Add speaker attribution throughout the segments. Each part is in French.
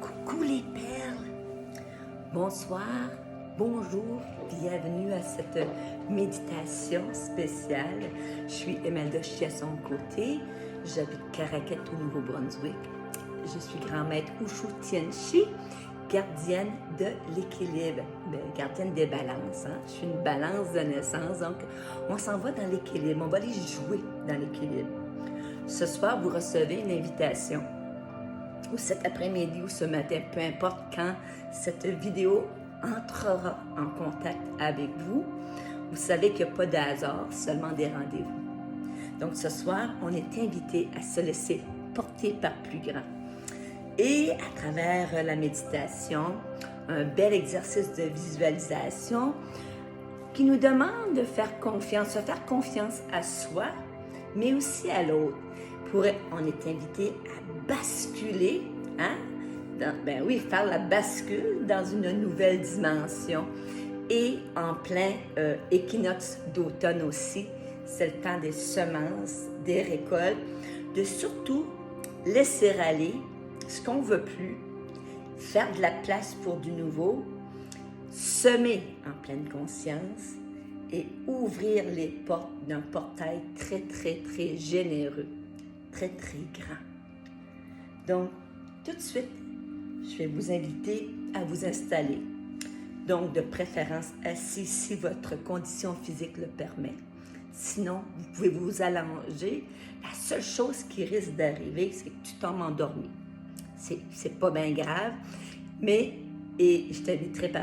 Speaker 1: Coucou les perles! Bonsoir, bonjour, bienvenue à cette méditation spéciale. Je suis Imelda Chiasson-Côté, j'habite Caraquette au Nouveau-Brunswick. Je suis grand-maître Ushu Tianchi, gardienne de l'équilibre, gardienne des balances. Je suis une balance de naissance, donc on s'en va dans l'équilibre, on va aller jouer dans l'équilibre. Ce soir, vous recevez une invitation, ou cet après-midi ou ce matin, peu importe quand cette vidéo entrera en contact avec vous. Vous savez qu'il n'y a pas de hasard, seulement des rendez-vous. Donc ce soir, on est invité à se laisser porter par plus grand. Et à travers la méditation, un bel exercice de visualisation qui nous demande de faire confiance à soi, mais aussi à l'autre. On est invité à basculer, faire la bascule dans une nouvelle dimension. Et en plein équinoxe d'automne aussi, c'est le temps des semences, des récoltes, de surtout laisser aller ce qu'on ne veut plus, faire de la place pour du nouveau, semer en pleine conscience et ouvrir les portes d'un portail très, très, très généreux, très, très grand. Donc, tout de suite, je vais vous inviter à vous installer. Donc, de préférence assis si votre condition physique le permet. Sinon, vous pouvez vous allonger. La seule chose qui risque d'arriver, c'est que tu tombes endormi. C'est pas bien grave, mais je t'inviterai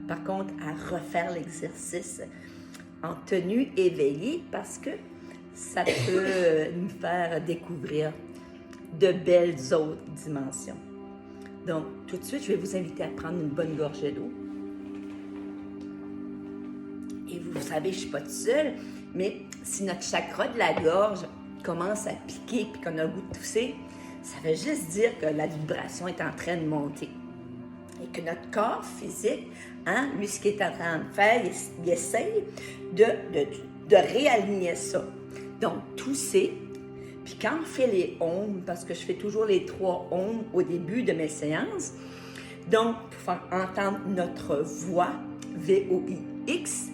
Speaker 1: par contre, à refaire l'exercice en tenue éveillée parce que ça peut nous faire découvrir de belles autres dimensions. Donc, tout de suite, je vais vous inviter à prendre une bonne gorgée d'eau. Et vous savez, je ne suis pas toute seule, mais si notre chakra de la gorge commence à piquer et qu'on a le goût de tousser, ça veut juste dire que la vibration est en train de monter. Et que notre corps physique, lui, ce qu'il est en train de faire, il essaye de réaligner ça. Donc, tousser. Puis quand on fait les ohms, parce que je fais toujours les 3 ohms au début de mes séances, donc pour faire entendre notre voix, V-O-I-X,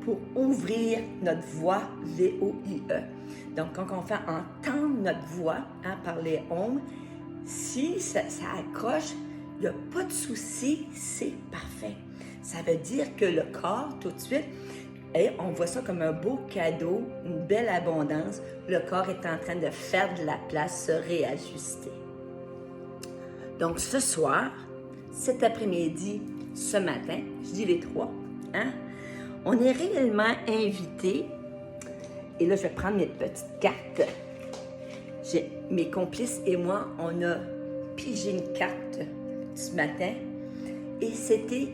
Speaker 1: pour ouvrir notre voix, V-O-I-E. Donc quand on fait entendre notre voix par les ohms, si ça accroche, il n'y a pas de souci, c'est parfait. Ça veut dire que le corps, tout de suite, on voit ça comme un beau cadeau, une belle abondance. Le corps est en train de faire de la place, se réajuster. Donc ce soir, cet après-midi, ce matin, je dis les 3, on est réellement invité. Et là, je vais prendre mes petites cartes. Mes complices et moi, on a pigé une carte ce matin et c'était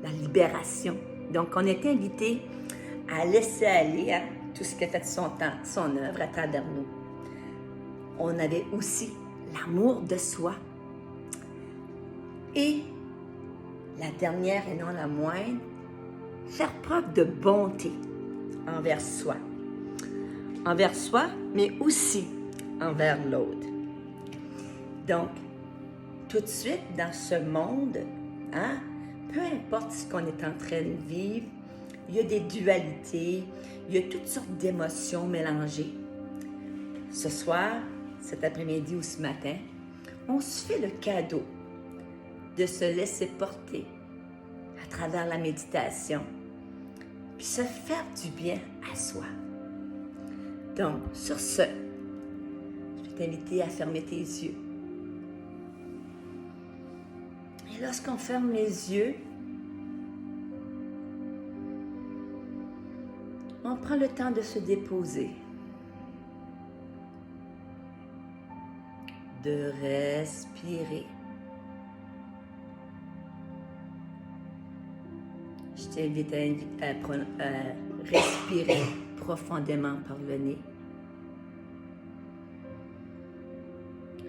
Speaker 1: la libération. Donc, on est invité à laisser aller tout ce qui a fait son œuvre à travers nous. On avait aussi l'amour de soi. Et la dernière et non la moindre, faire preuve de bonté envers soi. Envers soi, mais aussi envers l'autre. Donc, tout de suite, dans ce monde, peu importe ce qu'on est en train de vivre, il y a des dualités, il y a toutes sortes d'émotions mélangées. Ce soir, cet après-midi ou ce matin, on se fait le cadeau de se laisser porter à travers la méditation, puis se faire du bien à soi. Donc, sur ce, je vais t'inviter à fermer tes yeux. Et lorsqu'on ferme les yeux, on prend le temps de se déposer, de respirer. Je t'invite à respirer profondément par le nez,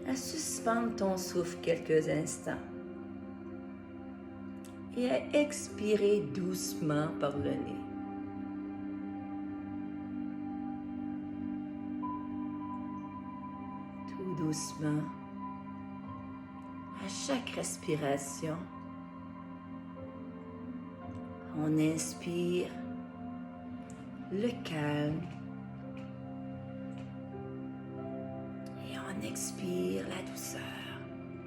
Speaker 1: à suspendre ton souffle quelques instants et à expirer doucement par le nez. Tout doucement, à chaque respiration, on inspire le calme et on expire la douceur,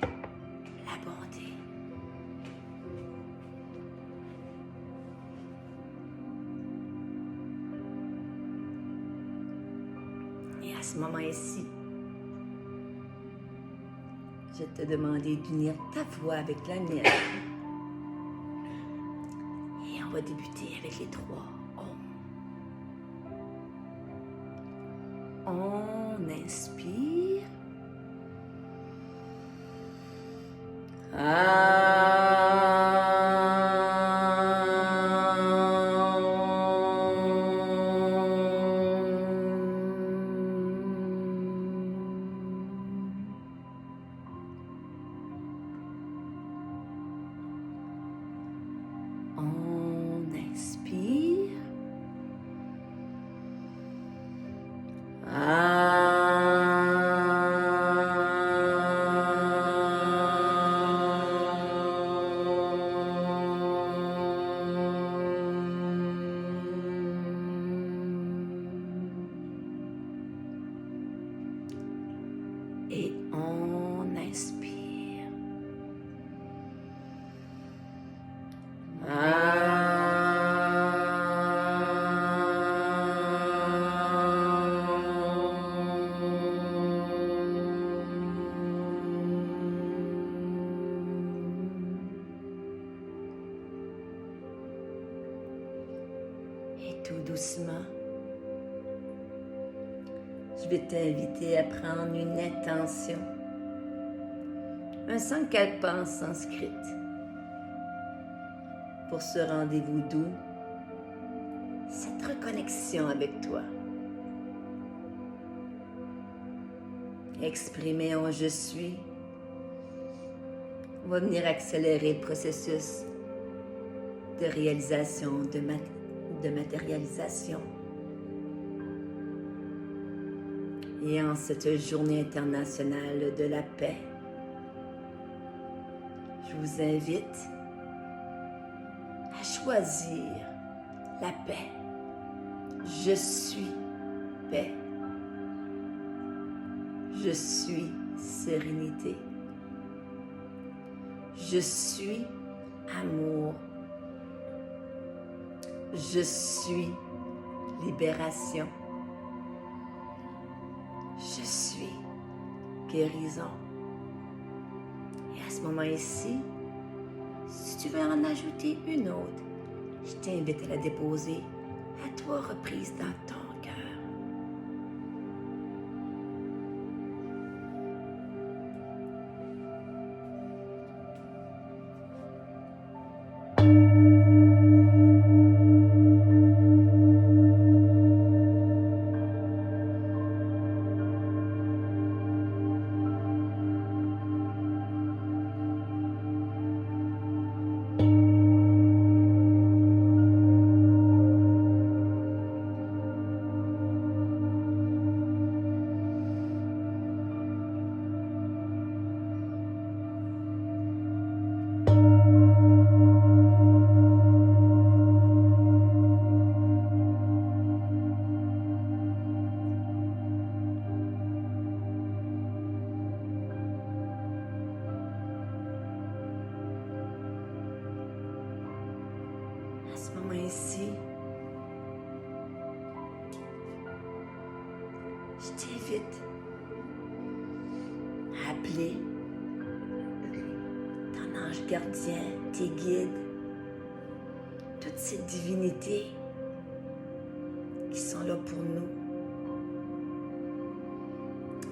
Speaker 1: la bonté. Et à ce moment-ci, je vais te demander d'unir ta voix avec la mienne. Et on va débuter avec les 3 Om. On inspire. On inspire. Et on inspire. Et tout doucement, je vais t'inviter à prendre une intention, un sankalpa en sanskrit, pour ce rendez-vous doux, cette reconnexion avec toi. Exprimer en je suis va venir accélérer le processus de réalisation, de matérialisation. Et en cette journée internationale de la paix, je vous invite à choisir la paix. Je suis paix. Je suis sérénité. Je suis amour. Je suis libération. Je suis guérison. Et à ce moment-ci, si tu veux en ajouter une autre, je t'invite à la déposer à 3 reprises dans ton cœur. À ce moment-ci, je t'invite à appeler ton ange gardien, tes guides, toutes ces divinités qui sont là pour nous.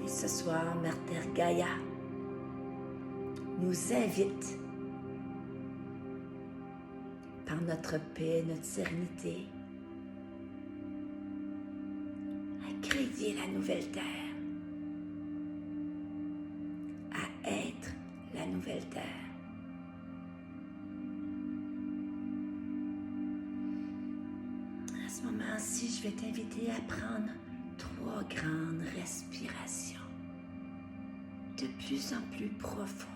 Speaker 1: Et ce soir, Mère Terre Gaïa nous invite par notre paix, notre sérénité, à créer la nouvelle terre, à être la nouvelle terre. À ce moment-ci, je vais t'inviter à prendre 3 grandes respirations de plus en plus profondes.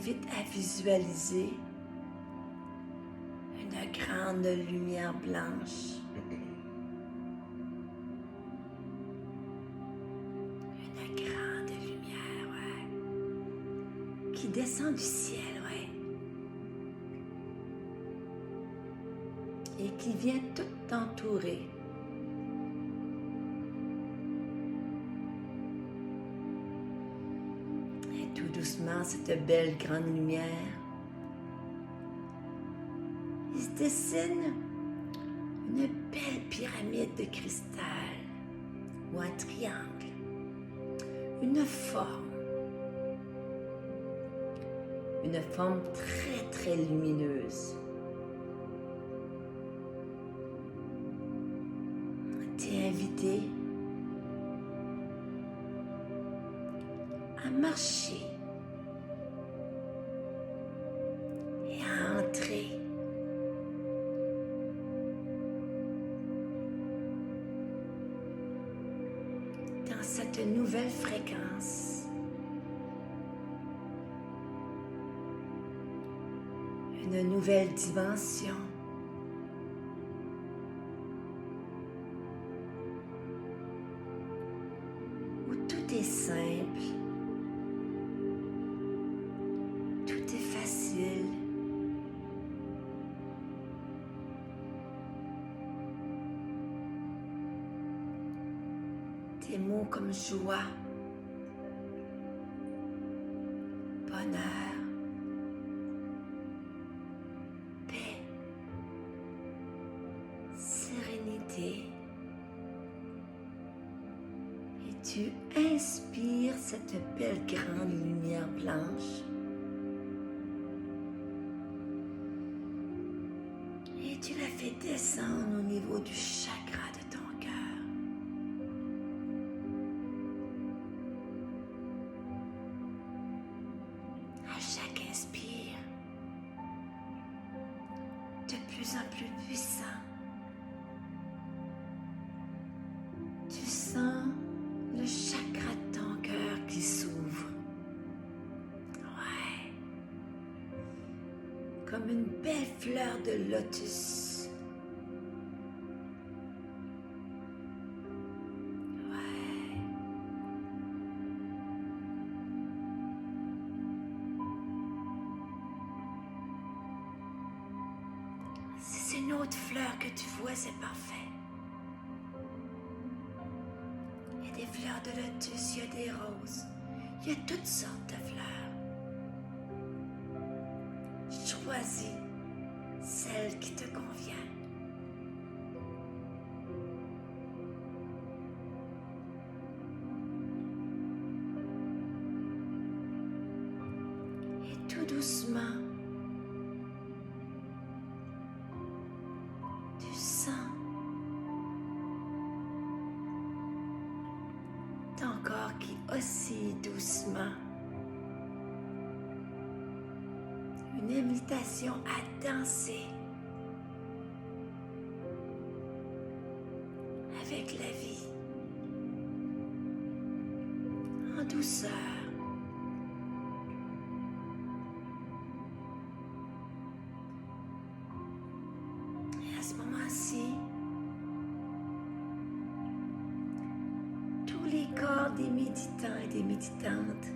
Speaker 1: t'invite à visualiser une grande lumière blanche. Une grande lumière, ouais, qui descend du ciel, ouais. Et qui vient tout t'entourer. Et tout doucement, cette belle grande lumière, il se dessine une belle pyramide de cristal ou un triangle, une forme très très lumineuse. T'es invité à marcher et à entrer dans cette nouvelle fréquence, une nouvelle dimension. Où tout est simple, tout est facile. Des mots comme joie, bonheur, paix, sérénité. Et tu inspires cette belle grande lumière blanche. Et tu la fais descendre au niveau du chakra de ton cœur. À chaque inspire, de plus en plus puissant, tu sens le chakra de ton cœur qui s'ouvre. Ouais. Comme une belle fleur de lotus. Ouais. Si c'est une autre fleur que tu vois, c'est parfait. Il y a des fleurs de lotus, il y a des roses, il y a toutes sortes de fleurs. Choisis celle qui te convient. Et tout doucement, tu sens ton corps qui oscille doucement. Une invitation à danser avec la vie, en douceur. Et à ce moment-ci, tous les corps des méditants et des méditantes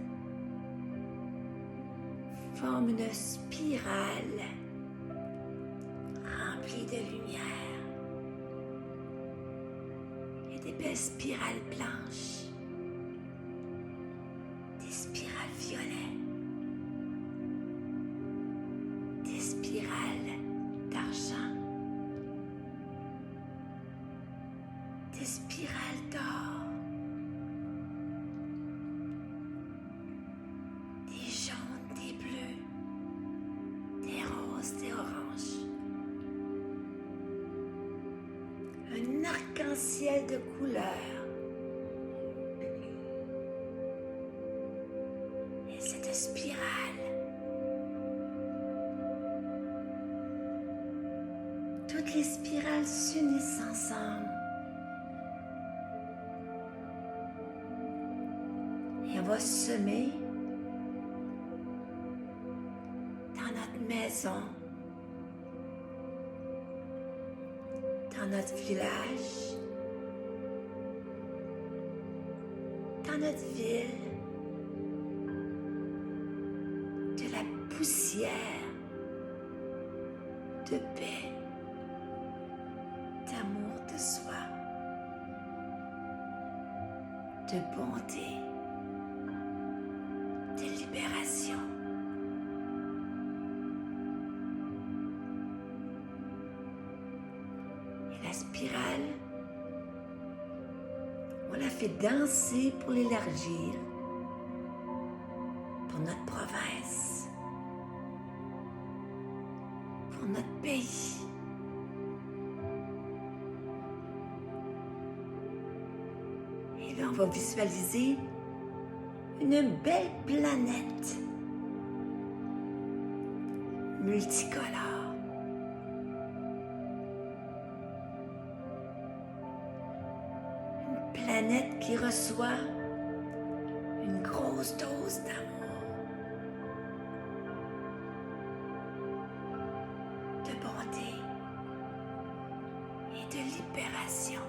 Speaker 1: forment une spirale remplie de lumière et des belles spirales blanches, des spirales violettes, des spirales d'argent, des spirales d'or, des jaunes, des bleus, des roses, des oranges. Un arc-en-ciel de couleurs. Et cette spirale toutes les spirales s'unissent ensemble. Et on va semer dans notre maison, dans notre village, dans notre ville, de la poussière de paix, d'amour de soi, de bonté, de libération. Et la spirale, on la fait danser pour l'élargir, pour notre province, pour notre pays. Et là, on va visualiser une belle planète multicolore. Une planète qui reçoit une grosse dose d'amour, de bonté et de libération.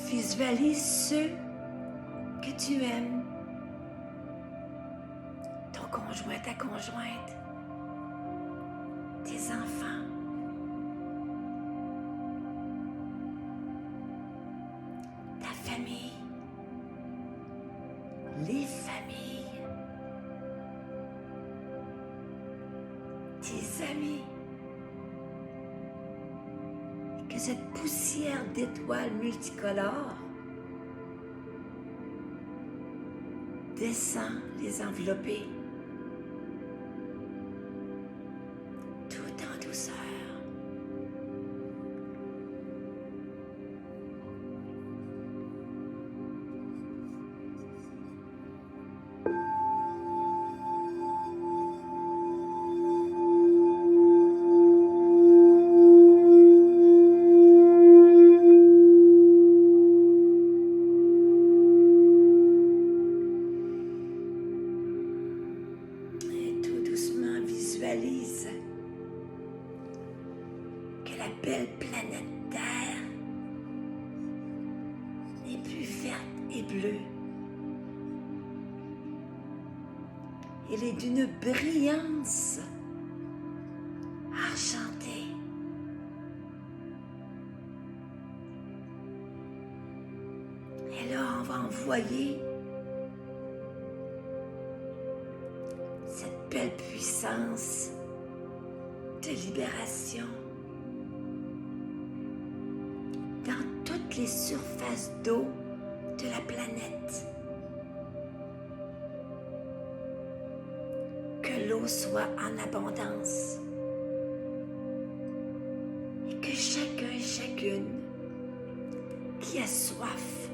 Speaker 1: Visualise ceux que tu aimes, ton conjoint, ta conjointe, tes enfants, ta famille, les familles, tes amis. Que cette poussière d'étoiles multicolores descend les envelopper tout en douceur. Visualise que la belle planète Terre n'est plus verte et bleue. Elle est d'une brillance argentée. Et là, on va envoyer cette belle puissance de libération dans toutes les surfaces d'eau de la planète. Que l'eau soit en abondance et que chacun et chacune qui a soif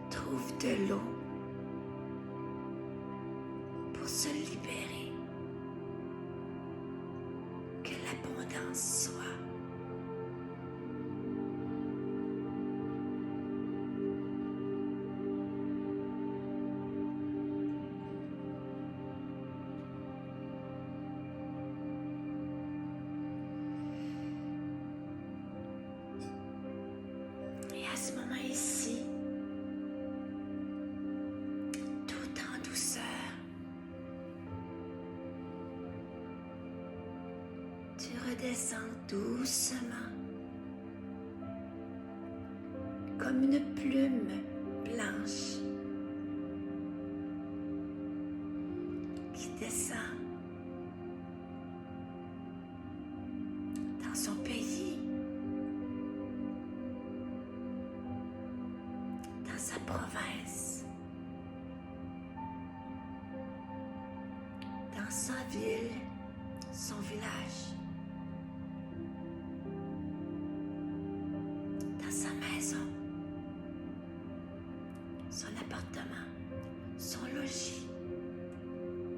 Speaker 1: trouve de l'eau pour se libérer, que l'abondance soit. Et à ce moment ici, tout en douceur, tu redescends doucement, comme une plume blanche qui descend dans son pays, dans sa province, dans sa ville, son village, dans sa maison, son appartement, son logis,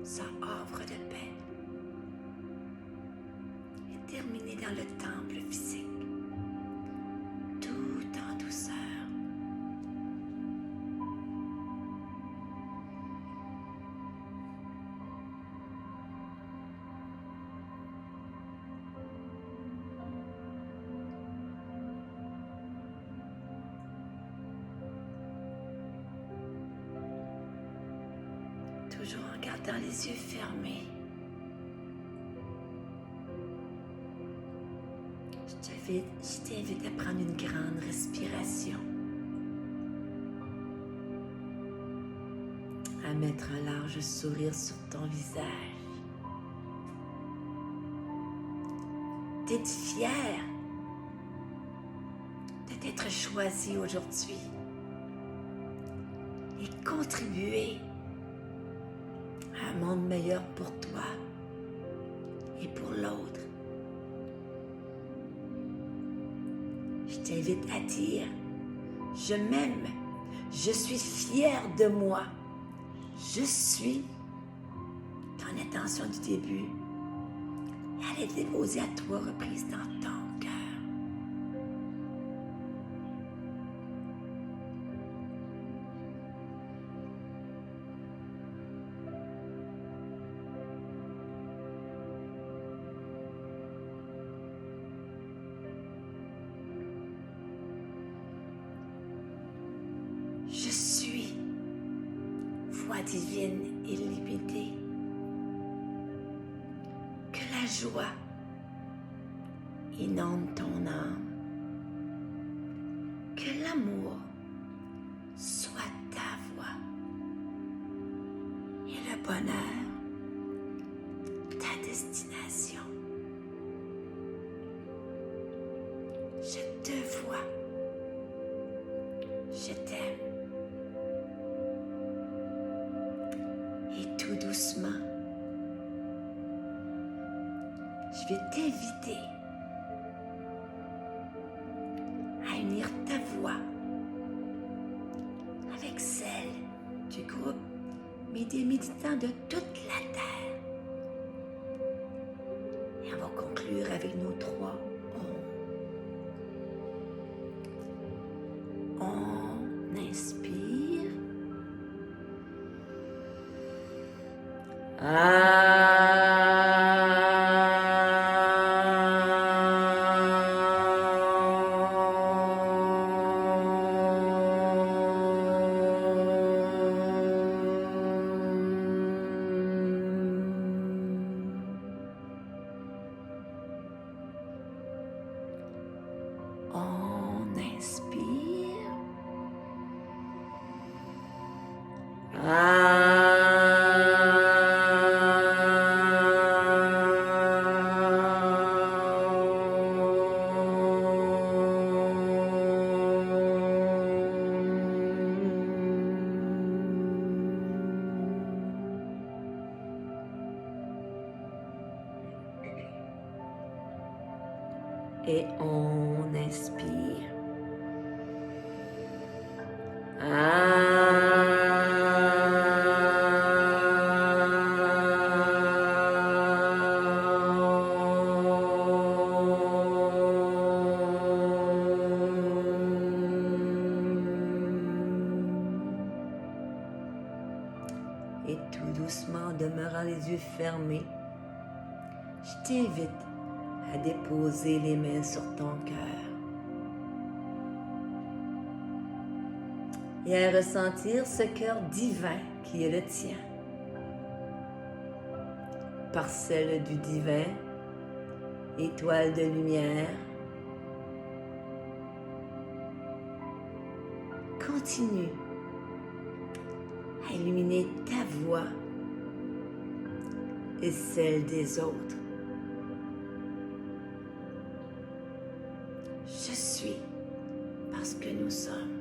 Speaker 1: son havre de paix, et terminer dans le temple physique, tout en toujours en gardant les yeux fermés. Je t'invite à prendre une grande respiration, à mettre un large sourire sur ton visage, d'être fier de t'être choisi aujourd'hui et contribuer à un monde meilleur pour toi et pour l'autre. Je t'invite à dire « Je m'aime, je suis fière de moi, je suis » ton intention du début. Elle est déposée à 3 reprises dans ton cœur. Je suis voix divine illimitée. Que la joie inonde ton âme. Que l'amour soit ta voix. Et le bonheur, ta destination. Je te vois. Je t'aime. Et tout doucement, je vais t'inviter à unir ta voix avec celle du groupe des méditants de toute la Terre. Et on va conclure avec nos 3 Om. On inspire. On inspire. Et on inspire. Et tout doucement, demeurant les yeux fermés, je t'invite à déposer les mains sur ton cœur et à ressentir ce cœur divin qui est le tien. Parcelle du divin, étoile de lumière, continue à illuminer ta voix et celle des autres. Je suis parce que nous sommes.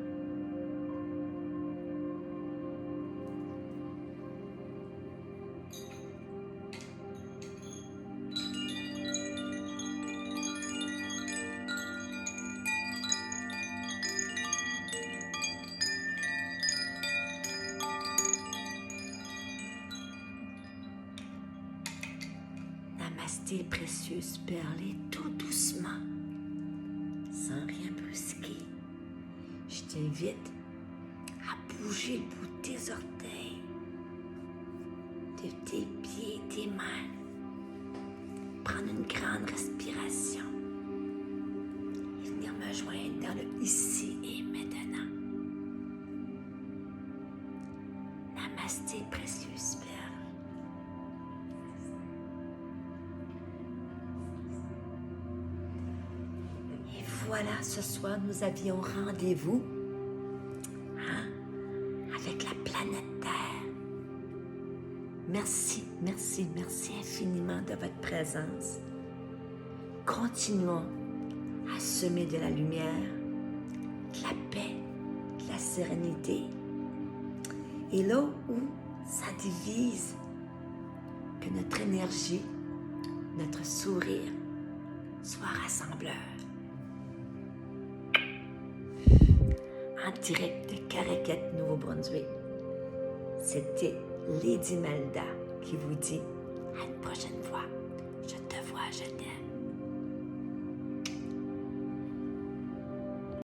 Speaker 1: Namasté, précieuse perle, et tout doucement, sans rien brusquer, je t'invite à bouger le bout de tes orteils, de tes pieds, tes mains. Prendre une grande respiration et venir me joindre dans le ici et maintenant. Namasté, précieuse perle. voilà, ce soir, nous avions rendez-vous avec la planète Terre. Merci, merci, merci infiniment de votre présence. Continuons à semer de la lumière, de la paix, de la sérénité. Et là où ça divise, que notre énergie, notre sourire soit rassembleur. En direct de Caraquet, Nouveau-Brunswick, c'était Lady Melda qui vous dit à une prochaine fois. Je te vois, je t'aime.